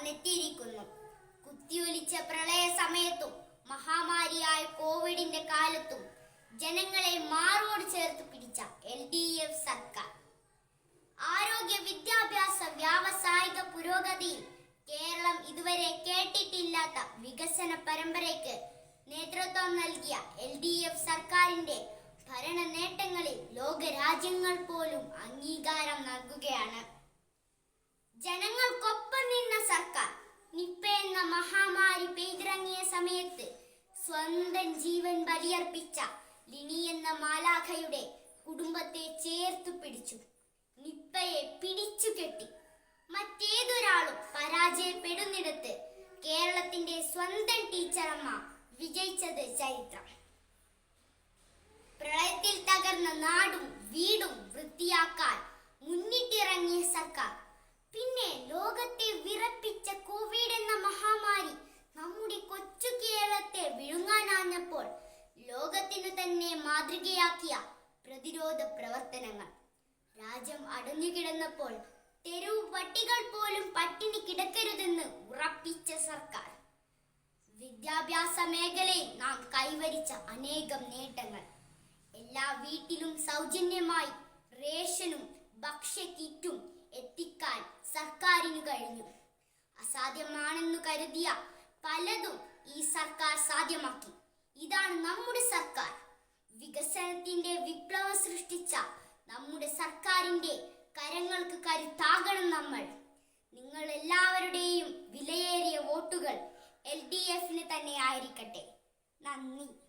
വന്നെത്തിയിരിക്കുന്നു. കുത്തിയൊലിച്ച പ്രളയ സമയത്തും മഹാമാരിയായ കോവിഡിന്റെ കാലത്തും ജനങ്ങളെ മാറോട് ചേർത്ത് പിടിച്ച LDF സർക്കാർ ആരോഗ്യ, വിദ്യാഭ്യാസ, വ്യാവസായിക പുരോഗതിയിൽ കേരളം ഇതുവരെ കേട്ടിട്ടില്ലാത്ത വികസന പരമ്പരയ്ക്ക് നേതൃത്വം നൽകിയ LDF സർക്കാരിന്റെ ഭരണ നേട്ടങ്ങളിൽ ലോകരാജ്യങ്ങൾ പോലും അംഗീകാരം നൽകുകയാണ്. ജനങ്ങൾക്കൊപ്പം നിന്ന സർക്കാർ നിപ്പ എന്ന മഹാമാരി പെയ്തിറങ്ങിയ സമയത്ത് സ്വന്തം ജീവൻ ബലിയർപ്പിച്ച ലിനി എന്ന മാലാഖയുടെ കുടുംബത്തെ ചേർത്തു പിടിച്ചു. നിപ്പയെ പിടിച്ചു കെട്ടി. മറ്റേതൊരാളും പരാജയപ്പെടുന്നിടത്ത് കേരളത്തിന്റെ സ്വന്തം ടീച്ചറമ്മ വിജയിച്ചത് ചരിത്രം. പ്രളയത്തിൽ തകർന്ന നാടും വീടും വൃത്തിയാക്കാൻ മുന്നിട്ടിറങ്ങിയ സർക്കാർ പിന്നെ ലോകത്തെ വിറപ്പിച്ച കോവിഡ് എന്ന മഹാമാരി നമ്മുടെ കൊച്ചു കേരളത്തെ വിഴുങ്ങാനാഞ്ഞപ്പോൾ ലോകത്തിനു തന്നെ മാതൃകയാക്കിയ പ്രതിരോധ പ്രവർത്തനങ്ങൾ. രാജ്യം അടഞ്ഞുകിടന്നപ്പോൾ തെരുവ് പട്ടികൾ പോലും പട്ടിണി കിടക്കരുതെന്ന് ഉറപ്പിച്ച സർക്കാർ. വിദ്യാഭ്യാസ മേഖലയിൽ നാം കൈവരിച്ച അനേകം നേട്ടങ്ങൾ. എല്ലാ വീട്ടിലും സൗജന്യമായി റേഷനും ഭക്ഷ്യക്കിറ്റും എത്തിക്കാൻ സർക്കാരിന് കഴിഞ്ഞു. അസാധ്യമാണെന്നു കരുതിയ പലതും ഈ സർക്കാർ സാധ്യമാക്കി. ഇതാണ് നമ്മുടെ സർക്കാർ. വികസനത്തിന്റെ വിപ്ലവം സൃഷ്ടിച്ച നമ്മുടെ സർക്കാരിന്റെ കരങ്ങൾക്ക് കരുത്താകണം നമ്മൾ. നിങ്ങൾ എല്ലാവരുടെയും വിലയേറിയ വോട്ടുകൾ LDF തന്നെ ആയിരിക്കട്ടെ. നന്ദി.